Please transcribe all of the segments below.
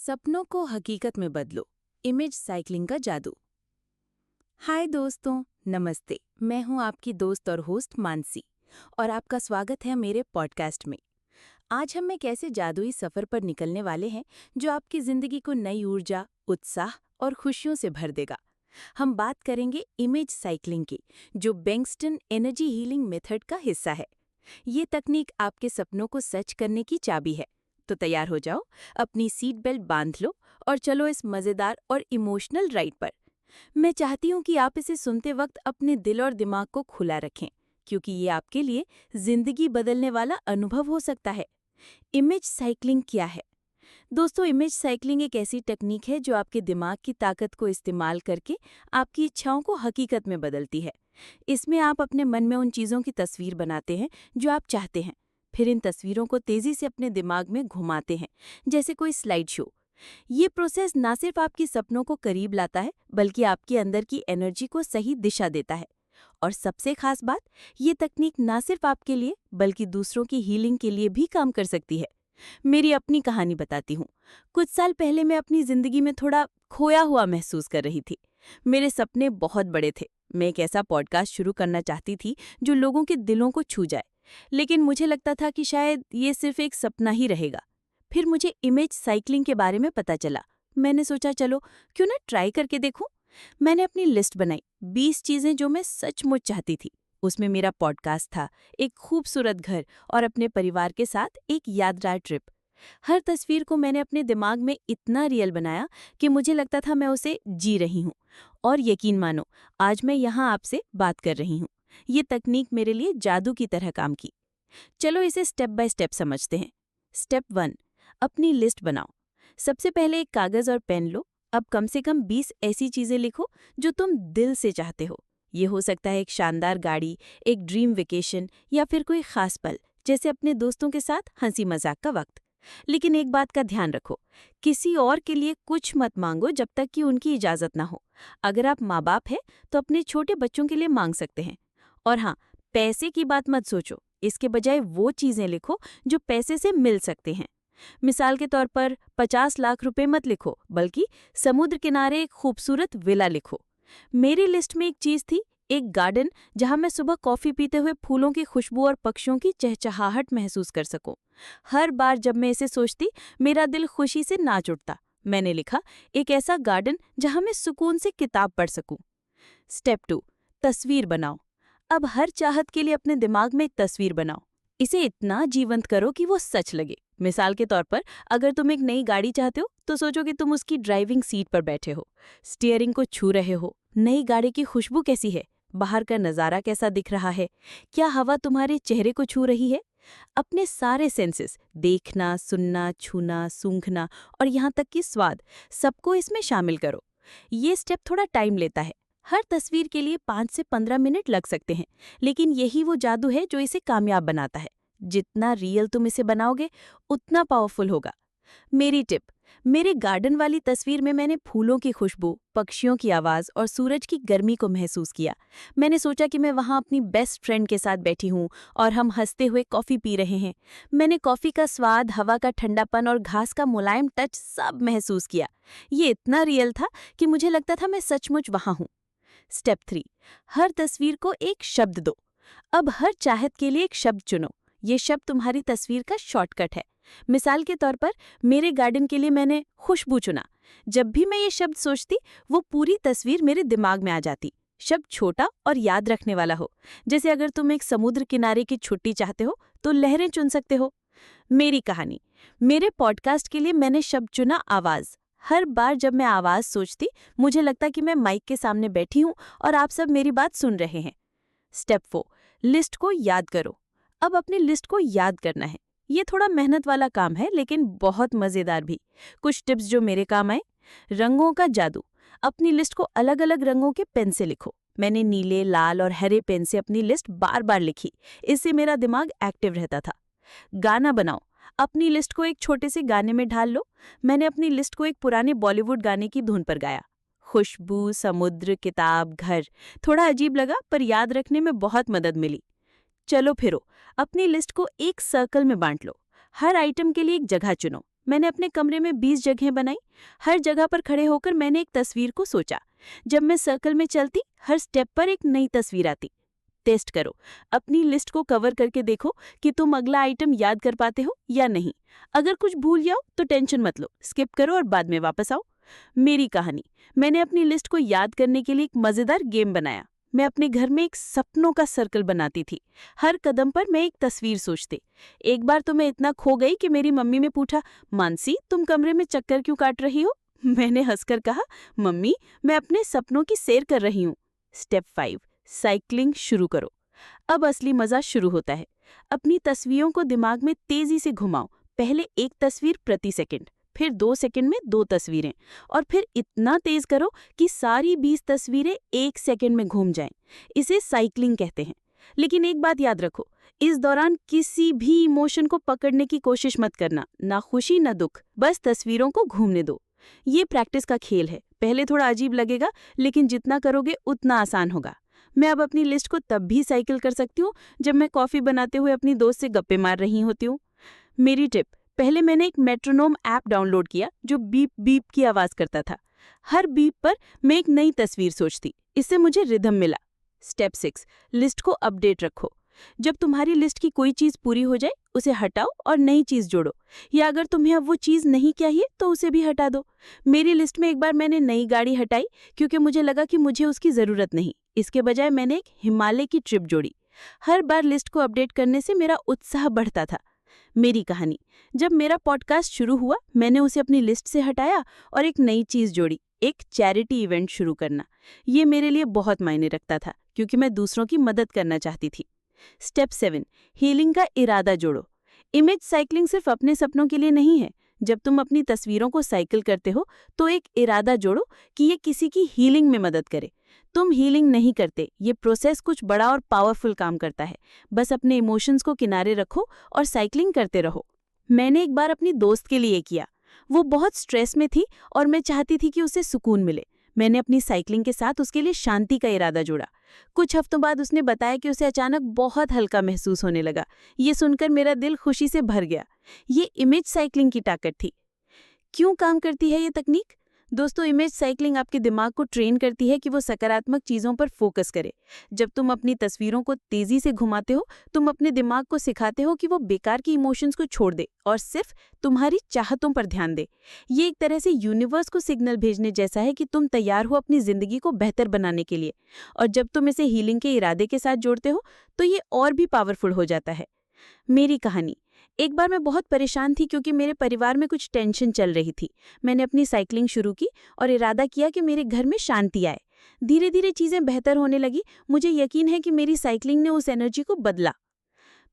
सपनों को हकीकत में बदलो। इमेज साइकिलिंग का जादू। हाय दोस्तों, नमस्ते। मैं हूं आपकी दोस्त और होस्ट मानसी और आपका स्वागत है मेरे पॉडकास्ट में। आज हम एक ऐसे जादुई सफर पर निकलने वाले हैं जो आपकी जिंदगी को नई ऊर्जा, उत्साह और खुशियों से भर देगा। हम बात करेंगे इमेज साइकिलिंग की, जो बेंगस्टन एनर्जी हीलिंग मेथड का हिस्सा है। ये तकनीक आपके सपनों को सच करने की चाबी है। तो तैयार हो जाओ, अपनी सीट बेल्ट बांध लो और चलो इस मजेदार और इमोशनल राइड पर। मैं चाहती हूँ कि आप इसे सुनते वक्त अपने दिल और दिमाग को खुला रखें, क्योंकि ये आपके लिए जिंदगी बदलने वाला अनुभव हो सकता है। इमेज साइकिलिंग क्या है? दोस्तों, इमेज साइकिलिंग एक ऐसी टेक्निक है जो आपके दिमाग की ताकत को इस्तेमाल करके आपकी इच्छाओं को हकीकत में बदलती है। इसमें आप अपने मन में उन चीज़ों की तस्वीर बनाते हैं जो आप चाहते हैं, फिर इन तस्वीरों को तेज़ी से अपने दिमाग में घुमाते हैं, जैसे कोई स्लाइड शो। ये प्रोसेस ना सिर्फ आपकी सपनों को करीब लाता है, बल्कि आपके अंदर की एनर्जी को सही दिशा देता है। और सबसे खास बात, ये तकनीक ना सिर्फ आपके लिए बल्कि दूसरों की हीलिंग के लिए भी काम कर सकती है। मेरी अपनी कहानी बताती हूँ। कुछ साल पहले मैं अपनी जिंदगी में थोड़ा खोया हुआ महसूस कर रही थी। मेरे सपने बहुत बड़े थे। मैं एक ऐसा पॉडकास्ट शुरू करना चाहती थी जो लोगों के दिलों को छू जाए, लेकिन मुझे लगता था कि शायद ये सिर्फ एक सपना ही रहेगा। फिर मुझे इमेज साइकिलिंग के बारे में पता चला। मैंने सोचा, चलो क्यों ना ट्राई करके देखूं। मैंने अपनी लिस्ट बनाई, 20 चीजें जो मैं सचमुच चाहती थी। उसमें मेरा पॉडकास्ट था, एक खूबसूरत घर और अपने परिवार के साथ एक यादगार ट्रिप। हर तस्वीर को मैंने अपने दिमाग में इतना रियल बनाया कि मुझे लगता था मैं उसे जी रही हूँ। और यकीन मानो, आज मैं यहाँ आपसे बात कर रही हूँ। ये तकनीक मेरे लिए जादू की तरह काम की। चलो इसे स्टेप बाय स्टेप समझते हैं। स्टेप 1, अपनी लिस्ट बनाओ। सबसे पहले एक कागज और पेन लो। अब कम से कम 20 ऐसी चीजें लिखो जो तुम दिल से चाहते हो। ये हो सकता है एक शानदार गाड़ी, एक ड्रीम वेकेशन या फिर कोई खास पल, जैसे अपने दोस्तों के साथ हंसी मजाक का वक्त। लेकिन एक बात का ध्यान रखो, किसी और के लिए कुछ मत मांगो जब तक कि उनकी इजाजत ना हो। अगर आप माँ बाप हैं तो अपने छोटे बच्चों के लिए मांग सकते हैं। और हाँ, पैसे की बात मत सोचो। इसके बजाय वो चीजें लिखो जो पैसे से मिल सकते हैं। मिसाल के तौर पर 50 लाख रुपए मत लिखो, बल्कि समुद्र किनारे एक खूबसूरत विला लिखो। मेरी लिस्ट में एक चीज थी, एक गार्डन जहां मैं सुबह कॉफी पीते हुए फूलों की खुशबू और पक्षियों की चहचहाहट महसूस कर सकूं। हर बार जब मैं इसे सोचती, मेरा दिल खुशी से नाच उठता। मैंने लिखा, एक ऐसा गार्डन जहां मैं सुकून से किताब पढ़ सकूं। स्टेप 2, तस्वीर बनाओ। अब हर चाहत के लिए अपने दिमाग में एक तस्वीर बनाओ। इसे इतना जीवंत करो कि वो सच लगे। मिसाल के तौर पर, अगर तुम एक नई गाड़ी चाहते हो तो सोचो कि तुम उसकी ड्राइविंग सीट पर बैठे हो, स्टीयरिंग को छू रहे हो। नई गाड़ी की खुशबू कैसी है? बाहर का नज़ारा कैसा दिख रहा है? क्या हवा तुम्हारे चेहरे को छू रही है? अपने सारे सेंसेस, देखना, सुनना, छूना, सूंघना और यहाँ तक कि स्वाद, सबको इसमें शामिल करो। ये स्टेप थोड़ा टाइम लेता है। हर तस्वीर के लिए 5 से 15 मिनट लग सकते हैं, लेकिन यही वो जादू है जो इसे कामयाब बनाता है। जितना रियल तुम इसे बनाओगे, उतना पावरफुल होगा। मेरी टिप, मेरे गार्डन वाली तस्वीर में मैंने फूलों की खुशबू, पक्षियों की आवाज़ और सूरज की गर्मी को महसूस किया। मैंने सोचा कि मैं वहाँ अपनी बेस्ट फ्रेंड के साथ बैठी हूँ और हम हंसते हुए कॉफ़ी पी रहे हैं। मैंने कॉफ़ी का स्वाद, हवा का ठंडापन और घास का मुलायम टच सब महसूस किया। ये इतना रियल था कि मुझे लगता था मैं सचमुच वहाँ हूँ। स्टेप 3, हर तस्वीर को एक शब्द दो। अब हर चाहत के लिए एक शब्द चुनो। ये शब्द तुम्हारी तस्वीर का शॉर्टकट है। मिसाल के तौर पर, मेरे गार्डन के लिए मैंने खुशबू चुना। जब भी मैं ये शब्द सोचती, वो पूरी तस्वीर मेरे दिमाग में आ जाती। शब्द छोटा और याद रखने वाला हो। जैसे अगर तुम एक समुद्र किनारे की छुट्टी चाहते हो तो लहरें चुन सकते हो। मेरी कहानी, मेरे पॉडकास्ट के लिए मैंने शब्द चुना आवाज़। हर बार जब मैं आवाज़ सोचती, मुझे लगता कि मैं माइक के सामने बैठी हूँ और आप सब मेरी बात सुन रहे हैं। स्टेप 4, लिस्ट को याद करो। अब अपनी लिस्ट को याद करना है। ये थोड़ा मेहनत वाला काम है, लेकिन बहुत मज़ेदार भी। कुछ टिप्स जो मेरे काम आए। रंगों का जादू, अपनी लिस्ट को अलग अलग रंगों के पेन से लिखो। मैंने नीले, लाल और हरे पेन से अपनी लिस्ट बार बार लिखी। इससे मेरा दिमाग एक्टिव रहता था। गाना बनाओ, अपनी लिस्ट को एक छोटे से गाने में ढाल लो। मैंने अपनी लिस्ट को एक पुराने बॉलीवुड गाने की धुन पर गाया। खुशबू, समुद्र, किताब, घर, थोड़ा अजीब लगा पर याद रखने में बहुत मदद मिली। चलो फिरो, अपनी लिस्ट को एक सर्कल में बांट लो। हर आइटम के लिए एक जगह चुनो। मैंने अपने कमरे में 20 जगहें बनाई। हर जगह पर खड़े होकर मैंने एक तस्वीर को सोचा। जब मैं सर्कल में चलती, हर स्टेप पर एक नई तस्वीर आती। टेस्ट करो, अपनी लिस्ट को कवर करके देखो कि तुम अगला आइटम याद कर पाते हो या नहीं। अगर कुछ भूल जाओ तो टेंशन मत लो, स्किप करो और बाद में वापस आओ। मेरी कहानी, मैंने अपनी लिस्ट को याद करने के लिए एक मजेदार गेम बनाया। मैं अपने घर में एक सपनों का सर्कल बनाती थी। हर कदम पर मैं एक तस्वीर सोचती। एक बार तो मैं इतना खो गई कि मेरी मम्मी ने पूछा, मानसी तुम कमरे में चक्कर क्यों काट रही हो? मैंने हंसकर कहा, मम्मी मैं अपने सपनों की सैर कर रही हूँ। स्टेप 5, साइकिलिंग शुरू करो। अब असली मजा शुरू होता है। अपनी तस्वीरों को दिमाग में तेजी से घुमाओ। पहले एक तस्वीर प्रति सेकंड, फिर 2 सेकंड में 2 तस्वीरें, और फिर इतना तेज करो कि सारी 20 तस्वीरें 1 सेकंड में घूम जाएं। इसे साइकिलिंग कहते हैं। लेकिन एक बात याद रखो, इस दौरान किसी भी इमोशन को पकड़ने की कोशिश मत करना, ना खुशी ना दुख, बस तस्वीरों को घूमने दो। ये प्रैक्टिस का खेल है। पहले थोड़ा अजीब लगेगा, लेकिन जितना करोगे उतना आसान होगा। मैं अब अपनी लिस्ट को तब भी साइकिल कर सकती हूँ जब मैं कॉफी बनाते हुए अपनी दोस्त से गप्पे मार रही होती हूँ। मेरी टिप, पहले मैंने एक मेट्रोनोम ऐप डाउनलोड किया जो बीप बीप की आवाज़ करता था। हर बीप पर मैं एक नई तस्वीर सोचती। इससे मुझे रिदम मिला। स्टेप 6, लिस्ट को अपडेट रखो। जब तुम्हारी लिस्ट की कोई चीज़ पूरी हो जाए, उसे हटाओ और नई चीज़ जोड़ो। या अगर तुम्हें अब वो चीज़ नहीं चाहिए तो उसे भी हटा दो। मेरी लिस्ट में एक बार मैंने नई गाड़ी हटाई क्योंकि मुझे लगा कि मुझे उसकी ज़रूरत नहीं। इसके बजाय मैंने एक हिमालय की ट्रिप जोड़ी। हर बार लिस्ट को अपडेट करने से मेरा उत्साह बढ़ता था। मेरी कहानी, जब मेरा पॉडकास्ट शुरू हुआ, मैंने उसे अपनी लिस्ट से हटाया और एक नई चीज़ जोड़ी, एक चैरिटी इवेंट शुरू करना। ये मेरे लिए बहुत मायने रखता था क्योंकि मैं दूसरों की मदद करना चाहती थी। स्टेप 7, हीलिंग का इरादा जोड़ो। इमेज साइकिलिंग सिर्फ अपने सपनों के लिए नहीं है। जब तुम अपनी तस्वीरों को साइकिल करते हो तो एक इरादा जोड़ो कि ये किसी की हीलिंग में मदद करे। तुम हीलिंग नहीं करते, ये प्रोसेस कुछ बड़ा और पावरफुल काम करता है। बस अपने इमोशंस को किनारे रखो और साइकिलिंग करते रहो। मैंने एक बार अपनी दोस्त के लिए किया। वो बहुत स्ट्रेस में थी और मैं चाहती थी कि उसे सुकून मिले। मैंने अपनी साइकिलिंग के साथ उसके लिए शांति का इरादा जोड़ा। कुछ हफ्तों बाद उसने बताया कि उसे अचानक बहुत हल्का महसूस होने लगा। ये सुनकर मेरा दिल खुशी से भर गया। ये इमेज साइकिलिंग की ताकत थी। क्यों काम करती है ये तकनीक? दोस्तों, इमेज साइकिलिंग आपके दिमाग को ट्रेन करती है कि वो सकारात्मक चीज़ों पर फोकस करे। जब तुम अपनी तस्वीरों को तेज़ी से घुमाते हो, तुम अपने दिमाग को सिखाते हो कि वो बेकार की इमोशंस को छोड़ दे और सिर्फ तुम्हारी चाहतों पर ध्यान दे। ये एक तरह से यूनिवर्स को सिग्नल भेजने जैसा है कि तुम तैयार हो अपनी ज़िंदगी को बेहतर बनाने के लिए। और जब तुम इसे हीलिंग के इरादे के साथ जोड़ते हो तो ये और भी पावरफुल हो जाता है। मेरी कहानी, एक बार मैं बहुत परेशान थी क्योंकि मेरे परिवार में कुछ टेंशन चल रही थी। मैंने अपनी साइकिलिंग शुरू की और इरादा किया कि मेरे घर में शांति आए। धीरे धीरे चीज़ें बेहतर होने लगी। मुझे यकीन है कि मेरी साइकिलिंग ने उस एनर्जी को बदला।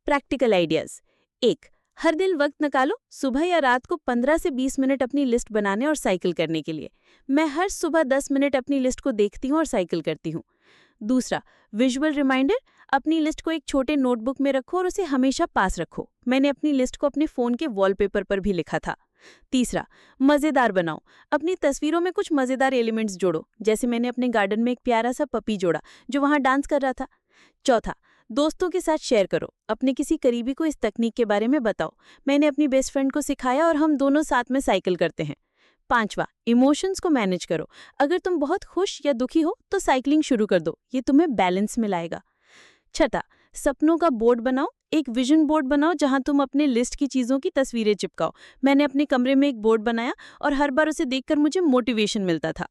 Practical ideas. 1, हर दिन वक्त निकालो, सुबह या रात को 15 से 20 मिनट अपनी लिस्ट बनाने और साइकिल करने के लिए। मैं हर सुबह 10 मिनट अपनी लिस्ट को देखती हूँ और साइकिल करती हूँ। दूसरा, विजुअल रिमाइंडर। अपनी लिस्ट को एक छोटे नोटबुक में रखो और उसे हमेशा पास रखो। मैंने अपनी लिस्ट को अपने फ़ोन के वॉलपेपर पर भी लिखा था। तीसरा, मज़ेदार बनाओ। अपनी तस्वीरों में कुछ मज़ेदार एलिमेंट्स जोड़ो। जैसे मैंने अपने गार्डन में एक प्यारा सा पपी जोड़ा जो वहाँ डांस कर रहा था। चौथा, दोस्तों के साथ शेयर करो। अपने किसी करीबी को इस तकनीक के बारे में बताओ। मैंने अपनी बेस्ट फ्रेंड को सिखाया और हम दोनों साथ में साइकिल करते हैं। पांचवा, इमोशंस को मैनेज करो। अगर तुम बहुत खुश या दुखी हो तो साइकिलिंग शुरू कर दो, ये तुम्हें बैलेंस में लाएगा। छठा, सपनों का बोर्ड बनाओ। एक विजन बोर्ड बनाओ जहां तुम अपने लिस्ट की चीज़ों की तस्वीरें चिपकाओ। मैंने अपने कमरे में एक बोर्ड बनाया और हर बार उसे देखकर मुझे मोटिवेशन मिलता था।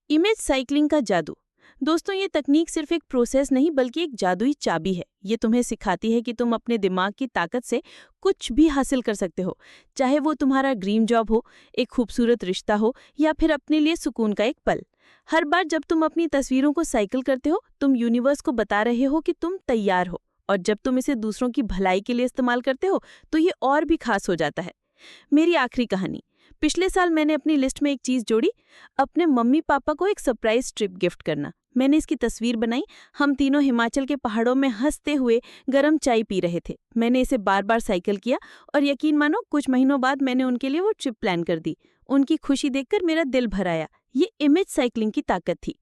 इमेज साइकिलिंग का जादू। दोस्तों, ये तकनीक सिर्फ एक प्रोसेस नहीं बल्कि एक जादुई चाबी है। ये तुम्हें सिखाती है कि तुम अपने दिमाग की ताकत से कुछ भी हासिल कर सकते हो, चाहे वो तुम्हारा ड्रीम जॉब हो, एक खूबसूरत रिश्ता हो या फिर अपने लिए सुकून का एक पल। हर बार जब तुम अपनी तस्वीरों को साइकिल करते हो, तुम यूनिवर्स को बता रहे हो कि तुम तैयार हो। और जब तुम इसे दूसरों की भलाई के लिए इस्तेमाल करते हो तो ये और भी खास हो जाता है। मेरी आखिरी कहानी, पिछले साल मैंने अपनी लिस्ट में एक चीज़ जोड़ी, अपने मम्मी पापा को एक सरप्राइज ट्रिप गिफ्ट करना। मैंने इसकी तस्वीर बनाई। हम तीनों हिमाचल के पहाड़ों में हंसते हुए गर्म चाय पी रहे थे। मैंने इसे बार बार साइकिल किया और यकीन मानो कुछ महीनों बाद मैंने उनके लिए वो ट्रिप प्लान कर दी। उनकी खुशी देखकर मेरा दिल भर आया। ये इमेज साइकिलिंग की ताकत थी।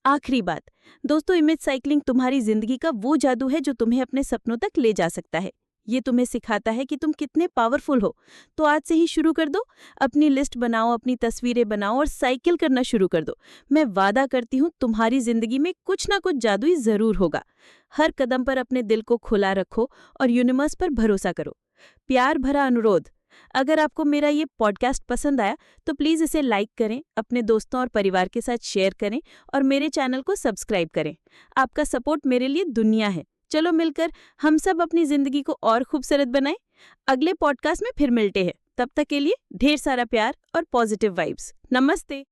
आखिरी बात, दोस्तों, इमेज साइकिलिंग तुम्हारी जिंदगी का वो जादू है जो तुम्हें अपने सपनों तक ले जा सकता है। ये तुम्हें सिखाता है कि तुम कितने पावरफुल हो। तो आज से ही शुरू कर दो। अपनी लिस्ट बनाओ, अपनी तस्वीरें बनाओ और साइकिल करना शुरू कर दो। मैं वादा करती हूँ तुम्हारी जिंदगी में कुछ ना कुछ जादुई जरूर होगा। हर कदम पर अपने दिल को खुला रखो और यूनिवर्स पर भरोसा करो। प्यार भरा अनुरोध, अगर आपको मेरा ये पॉडकास्ट पसंद आया तो प्लीज़ इसे लाइक करें, अपने दोस्तों और परिवार के साथ शेयर करें और मेरे चैनल को सब्सक्राइब करें। आपका सपोर्ट मेरे लिए दुनिया है। चलो मिलकर हम सब अपनी जिंदगी को और खूबसूरत बनाएं। अगले पॉडकास्ट में फिर मिलते हैं। तब तक के लिए ढेर सारा प्यार और पॉजिटिव वाइब्स। नमस्ते।